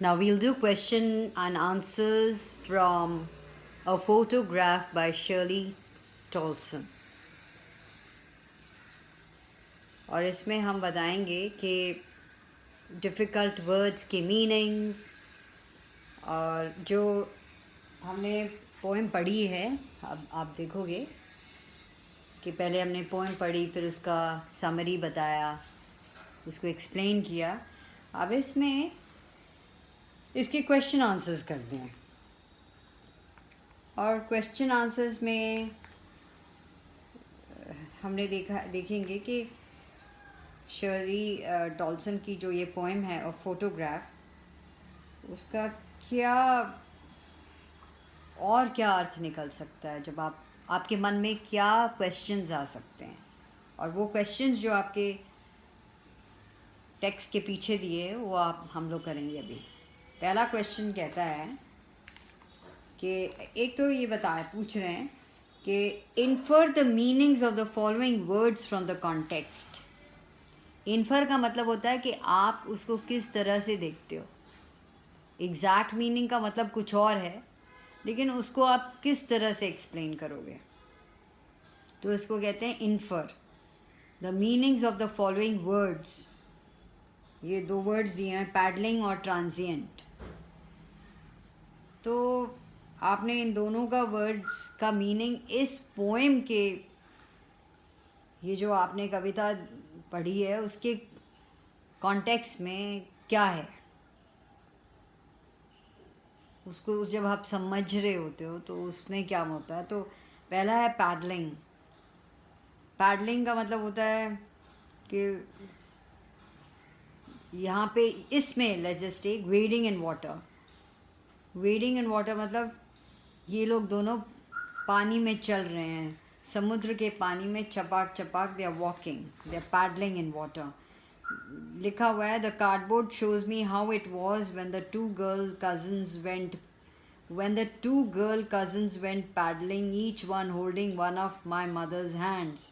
Now we'll do question and answers from a photograph by Shirley Tolson. और इसमें हम बताएंगे कि डिफ़िकल्ट वर्ड्स के मीनिंग्स और जो हमने पोएम पढ़ी है। अब आप देखोगे कि पहले हमने पोएम पढ़ी, फिर उसका समरी बताया, उसको एक्सप्लेन किया। अब इसमें इसके क्वेश्चन आंसर्स करते हैं। और क्वेश्चन आंसर्स में हमने देखेंगे कि शर्ली टॉल्सन की जो ये पोएम है और फोटोग्राफ, उसका क्या और क्या अर्थ निकल सकता है, जब आपके मन में क्या क्वेश्चंस आ सकते हैं। और वो क्वेश्चंस जो आपके टेक्स्ट के पीछे दिए वो हम लोग करेंगे अभी। पहला क्वेश्चन कहता है कि एक तो ये पूछ रहे हैं कि infer the meanings of the following words from the context. Infer का मतलब होता है कि आप उसको किस तरह से देखते हो। एग्जैक्ट मीनिंग का मतलब कुछ और है, लेकिन उसको आप किस तरह से एक्सप्लेन करोगे, तो इसको कहते हैं infer the meanings of the following words. ये दो वर्ड्स दिए हैं, पैडलिंग और ट्रांजिएंट। तो आपने इन दोनों का वर्ड्स का मीनिंग इस पोएम के, ये जो आपने कविता पढ़ी है उसके कॉन्टेक्स्ट में क्या है, उसको जब आप समझ रहे होते हो तो उसमें क्या होता है। तो पहला है पैडलिंग। पैडलिंग का मतलब होता है कि यहाँ पे इसमें let's just take wading in water. Wading in water मतलब ये लोग दोनों पानी में चल रहे हैं, समुद्र के पानी में चपाक चपाक they are walking, they are paddling in water. लिखा हुआ है the cardboard shows me how it was when the two girl cousins went paddling, each one holding one of my mother's hands,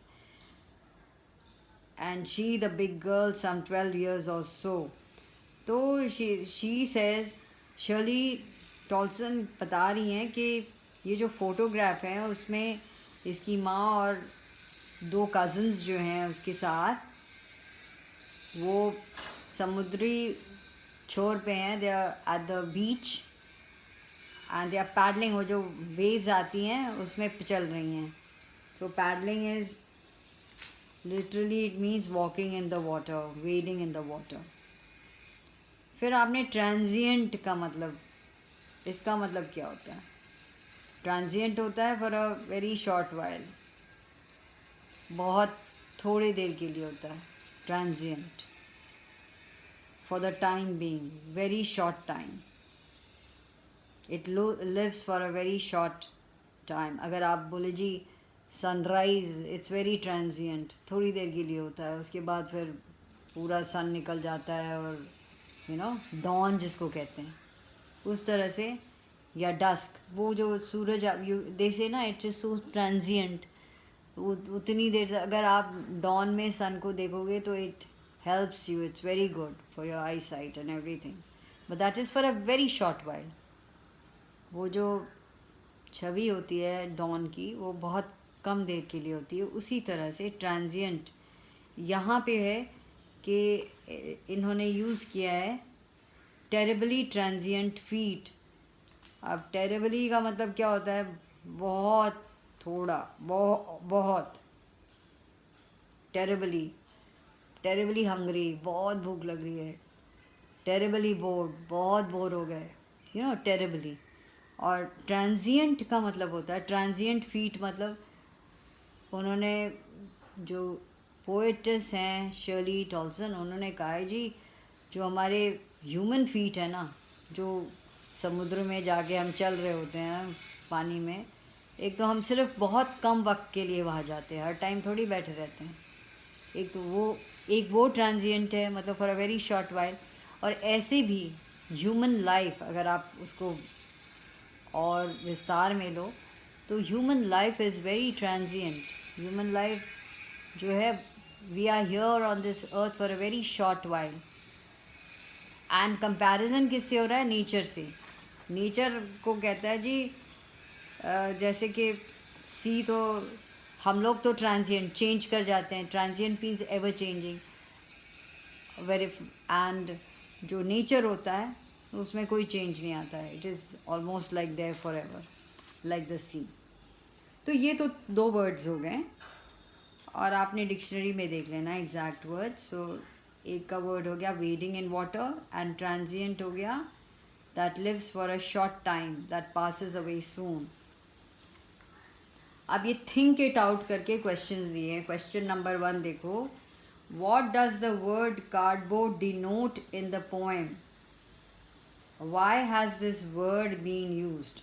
and she the big girl some 12 years or so. तो she says, Shirley Toulson बता रही हैं कि ये जो photograph है उसमें इसकी माँ और दो कज़न्स जो हैं उसके साथ वो समुद्री छोर पे हैं। They are at the beach and they are paddling. वो जो वेव्स आती हैं उसमें चल रही हैं। So paddling is literally it means walking in the water, wading in the water. फिर आपने ट्रांजिएंट का मतलब, इसका मतलब क्या होता है। ट्रांजिएंट होता है for a very short while, बहुत थोड़ी देर के लिए होता है transient. For the time being, very short time, it lives for a very short time. अगर आप बोले जी सनराइज इट्स वेरी ट्रांजिएंट, थोड़ी देर के लिए होता है, उसके बाद फिर पूरा सन निकल जाता है और डॉन जिसको कहते हैं उस तरह से, या डस्क, वो जो सूरज दे से ना इट इज़ सो ट्रांजिएंट। उतनी देर अगर आप डॉन में सन को देखोगे तो it helps you, it's very good for your I site and everything, but that is for a very short while. वो जो छवि होती है डॉन की वो बहुत कम देर के लिए होती है। उसी तरह से ट्रांजिएंट यहाँ पे है कि इन्होंने यूज़ किया है टेरिबली ट्रांजिएंट फीट। अब टेरिबली का मतलब क्या होता है, बहुत थोड़ा, बहुत टेरिबली, टेरिबली हंग्री, बहुत भूख लग रही है। टेरिबली बोर्ड, बहुत बोर हो गए, टेरिबली। और ट्रांजिएंट का मतलब होता है ट्रांजिएंट फीट। मतलब उन्होंने, जो पोएट्स हैं शर्ली टॉल्सन, उन्होंने कहा है जी जो हमारे ह्यूमन फीट है ना, जो समुद्र में जाके हम चल रहे होते हैं पानी में, एक तो हम सिर्फ बहुत कम वक्त के लिए वहाँ जाते हैं, हर टाइम थोड़ी बैठे रहते हैं। एक वो ट्रांजिएंट है, मतलब for a very short while. और ऐसे भी ह्यूमन लाइफ अगर आप उसको और विस्तार में लो तो human life is very transient. Human life जो है, we are here on this earth for a very short while and comparison किससे हो रहा है? नेचर से. नेचर को कहता है जी जैसे कि सी तो हम लोग तो ट्रांजिएंट चेंज कर जाते हैं. Transient means ever changing. Very and जो नेचर होता है उसमें कोई चेंज नहीं आता है. It is almost like there for ever, like the sea. तो ये तो 2 वर्ड्स हो गए और आपने डिक्शनरी में देख लेना एग्जैक्ट वर्ड. सो एक का वर्ड हो गया wading in water and transient हो गया that lives for a short time that passes away soon. अब ये थिंक इट आउट करके क्वेश्चंस दिए हैं. क्वेश्चन नंबर 1 देखो. What does the word cardboard denote in the poem? Why has this word been used?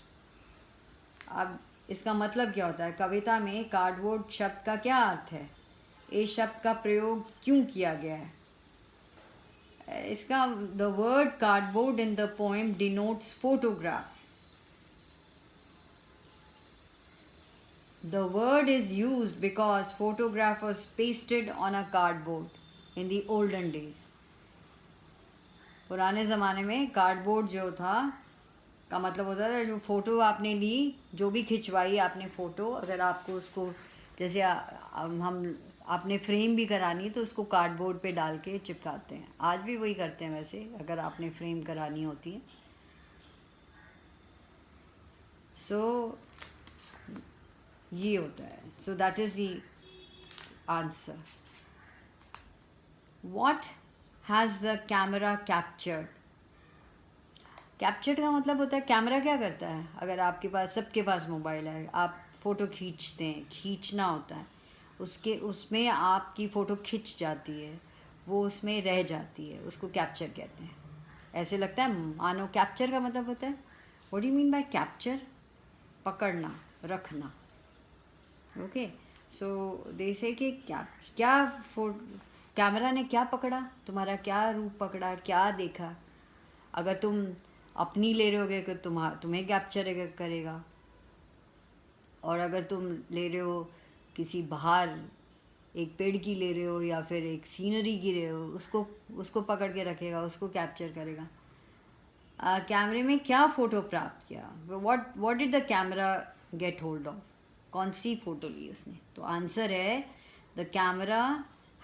अब इसका मतलब क्या होता है? कविता में कार्डबोर्ड शब्द का क्या अर्थ है? इस शब्द का प्रयोग क्यों किया गया है? इसका the word cardboard in the poem denotes photograph. The word is used because photograph was pasted on a cardboard in the olden days. पुराने ज़माने में कार्डबोर्ड जो था का मतलब होता था जो फ़ोटो आपने ली, जो भी खिंचवाई आपने फ़ोटो, अगर आपको उसको जैसे हम आपने फ्रेम भी करानी तो उसको कार्डबोर्ड पे डाल के चिपकाते हैं. आज भी वही करते हैं वैसे, अगर आपने फ्रेम करानी होती है. सो ये होता है. So that is the answer. What has the camera captured? Captured का मतलब होता है कैमरा क्या करता है? अगर आपके पास, सबके पास मोबाइल है, आप फ़ोटो खींचते हैं, खींचना होता है, उसमें आपकी फ़ोटो खिंच जाती है, वो उसमें रह जाती है, उसको कैप्चर कहते हैं. ऐसे लगता है मानो. कैप्चर का मतलब होता है, what do you mean by capture? पकड़ना, रखना. ओके. सो दे से कि क्या कैमरा ने क्या पकड़ा, तुम्हारा क्या रूप पकड़ा, क्या देखा? अगर तुम अपनी ले रहे होगे तो तुम्हें कैप्चर करेगा, और अगर तुम ले रहे हो किसी बाहर एक पेड़ की ले रहे हो या फिर एक सीनरी की ले रहे हो, उसको पकड़ के रखेगा, उसको कैप्चर करेगा. कैमरे में क्या फ़ोटो प्राप्त किया? What did the camera get hold of? कौन सी फ़ोटो ली उसने? तो आंसर है the camera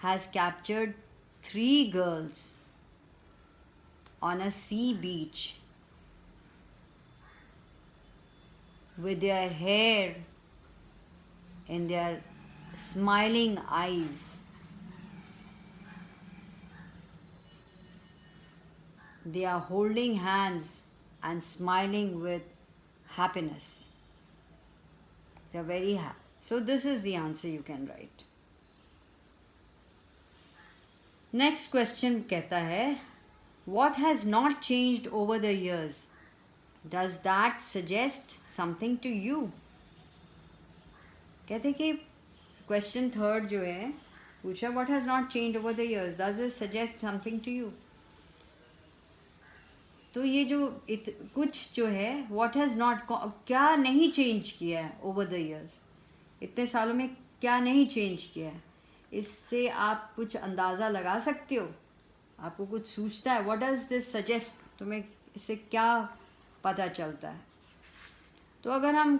has captured 3 girls on a sea beach with their hair in their smiling eyes. They are holding hands and smiling with happiness. They are very happy. So this is the answer you can write. Next question कहता है what has not changed over the years? Does that suggest something to you? कहते कि question 3 जो है पूछा what has not changed over the years, does it suggest something to you? तो ये जो कुछ जो है what has not, क्या नहीं चेंज किया है over the years, इतने सालों में क्या नहीं चेंज किया है, इससे आप कुछ अंदाज़ा लगा सकते हो? आपको कुछ सूझता है? What does this suggest? तुम्हें इससे क्या पता चलता है? तो अगर हम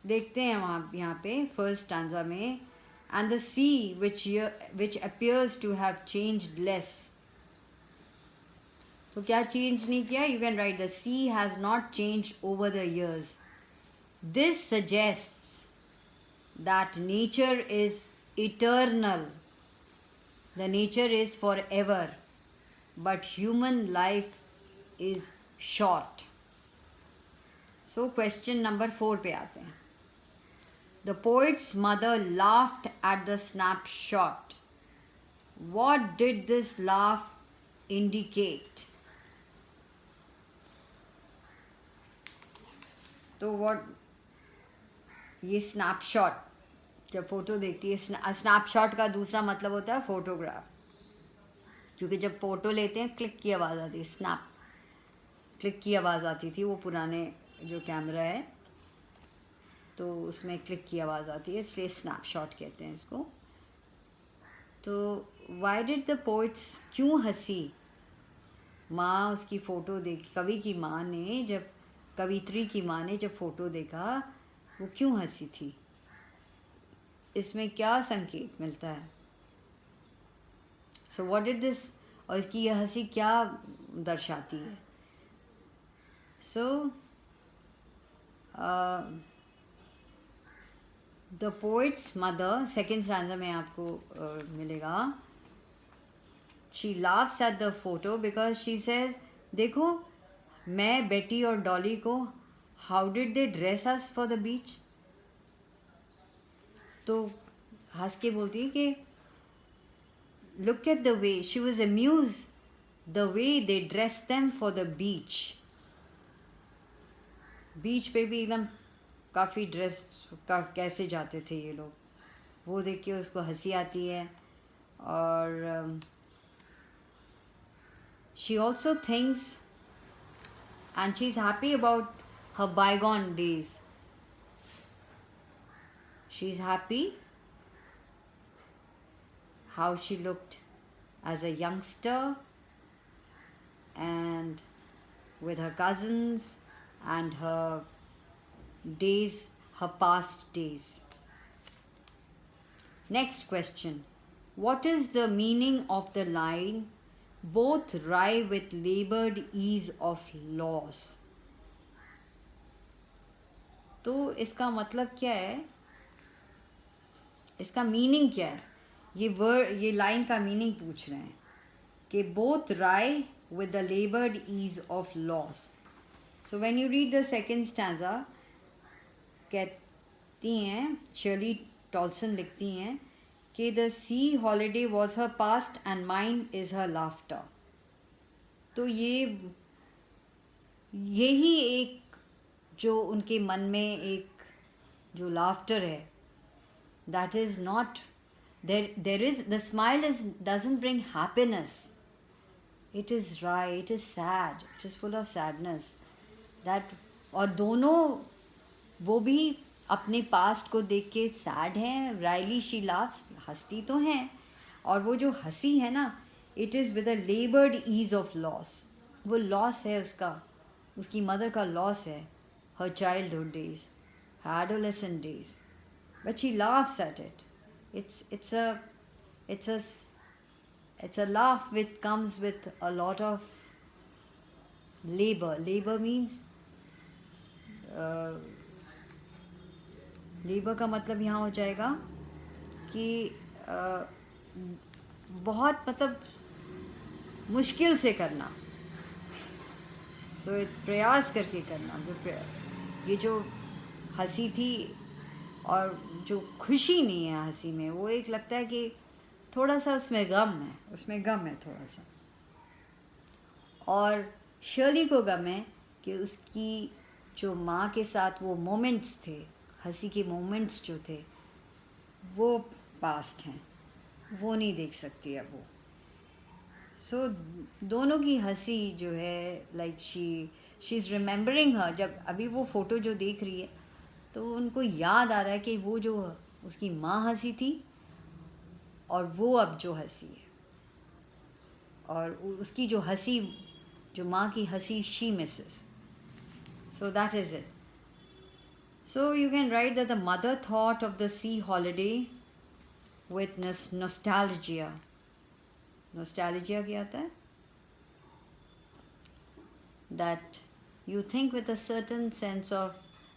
देखते हैं यहाँ पे फर्स्ट स्टैंजा में, and the sea which appears to have changed less. तो क्या चेंज नहीं किया? You can write the sea has not changed over the years. This suggests that nature is eternal. The nature is forever, but human life is short. So question number 4 पे आते हैं. The poet's mother laughed at the snapshot. What did this laugh indicate? तो ये snapshot, जब photo देखती है, snapshot का दूसरा मतलब होता है फ़ोटोग्राफ, क्योंकि जब फ़ोटो लेते हैं क्लिक की आवाज़ आती है, स्नैप क्लिक की आवाज़ आती थी वो पुराने जो कैमरा है तो उसमें क्लिक की आवाज़ आती है, इसलिए स्नैपशॉट कहते हैं इसको. तो वाई डिड द पोइट्स, क्यों हंसी? माँ उसकी फ़ोटो देखी, कवि की माँ ने जब, कवित्री की माँ ने जब फ़ोटो देखा, वो क्यों हंसी थी, इसमें क्या संकेत मिलता है? सो व्हाट डिड दिस, और इसकी यह हंसी क्या दर्शाती है? So the poet's mother, second stanza में आपको मिलेगा, she laughs at the photo because she says, देखो मैं, बेटी और डॉली को, how did they dress us for the beach. तो हंस के बोलती है कि look at the way, she was amuse the way they dress them for the beach. Beach पे भी एकदम काफ़ी ड्रेस का कैसे जाते थे ये लोग, वो देख के उसको हंसी आती है। और she also thinks and she is happy about her bygone days. She's happy how she looked as a youngster and with her cousins and her days, her past days. Next question. What is the meaning of the line, both rye with labored ease of loss? तो इसका मतलब क्या है, इसका meaning क्या है? ये line का मीनिंग पूछ रहे हैं कि both rhyme with the laboured ease of loss. So when you read the second stanza, कहती हैं शर्ली टॉल्सन लिखती हैं कि the sea holiday was her past and mind is her laughter. तो यही एक जो उनके मन में एक जो लाफ्टर है, that is not there is the smile is doesn't bring happiness, it is wry, it is sad, it is full of sadness that, और दोनों वो भी अपने पास्ट को देख के सैड हैं, रायली शी लाफ्स, हंसती तो हैं, और वो जो हंसी है ना, it is with a laboured ease of loss, वो लॉस है उसका, उसकी मदर का लॉस है, her childhood days, her adolescent days, but she laughs at it. It's a laugh which comes with a lot of labor. Labor means labor का मतलब यहाँ हो जाएगा कि बहुत मतलब मुश्किल से करना, सो प्रयास करके करना। ये जो हंसी थी और जो खुशी नहीं है हंसी में, वो एक लगता है कि थोड़ा सा उसमें गम है थोड़ा सा। और शर्ली को गम है कि उसकी जो माँ के साथ वो मोमेंट्स थे, हंसी के मोमेंट्स जो थे, वो पास्ट हैं, वो नहीं देख सकती अब वो। सो दोनों की हंसी जो है, लाइक शी इज़ रिमेंबरिंग हर, जब अभी वो फ़ोटो जो देख रही है तो उनको याद आ रहा है कि वो जो उसकी माँ हंसी थी और वो अब जो हंसी है, और उसकी जो हंसी, जो माँ की हंसी, she Mrs. So that is it. So you can right that the mother thought of the sea holiday with nostalgia. Nostalgia क्या आता है? That you think with a certain sense of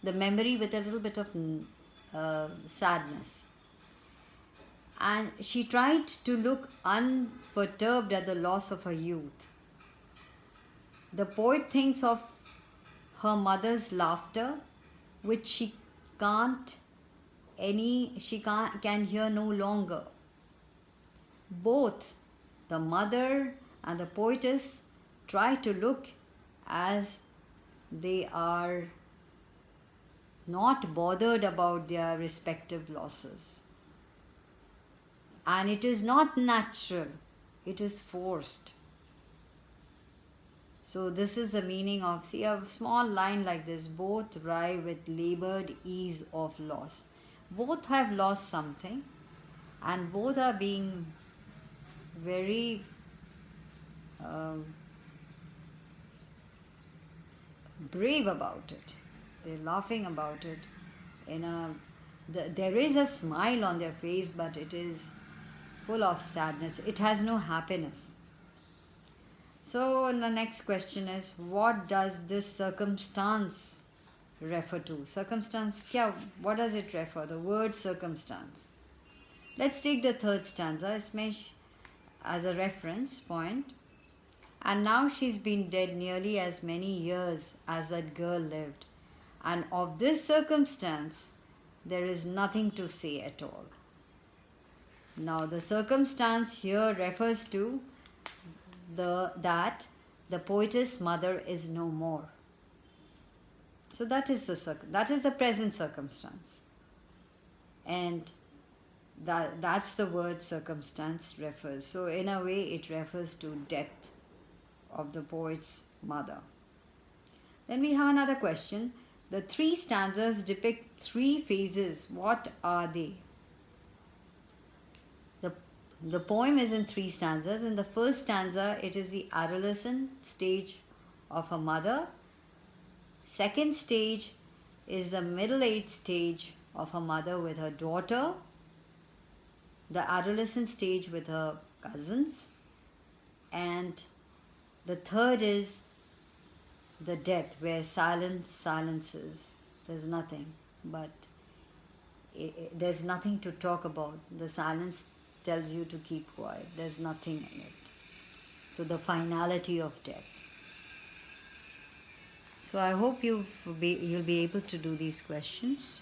the memory, with a little bit of sadness. And she tried to look unperturbed at the loss of her youth. The poet thinks of her mother's laughter, which she can hear no longer. Both the mother and the poetess try to look as they are not bothered about their respective losses. And it is not natural, it is forced. So this is the meaning of, see, a small line like this, both rye with labored ease of loss. Both have lost something and both are being very brave about it. They're laughing about it. There is a smile on their face, but it is full of sadness. It has no happiness. So the next question is, what does this circumstance refer to? Circumstance, kya, what does it refer? The word circumstance. Let's take the third stanza as a reference point. And now she's been dead nearly as many years as that girl lived. And of this circumstance, there is nothing to say at all. Now, the circumstance here refers to that the poetess mother is no more. So that is the present circumstance, and that's the word circumstance refers. So in a way, it refers to death of the poet's mother. Then we have another question. The three stanzas depict three phases. What are they? The poem is in three stanzas. In the first stanza, it is the adolescent stage of her mother. Second stage is the middle-aged stage of her mother with her daughter. The adolescent stage with her cousins. And the third is the death, where silence silences. There's nothing, but there's nothing to talk about. The silence tells you to keep quiet. There's nothing in it. So the finality of death. So I hope you'll be able to do these questions.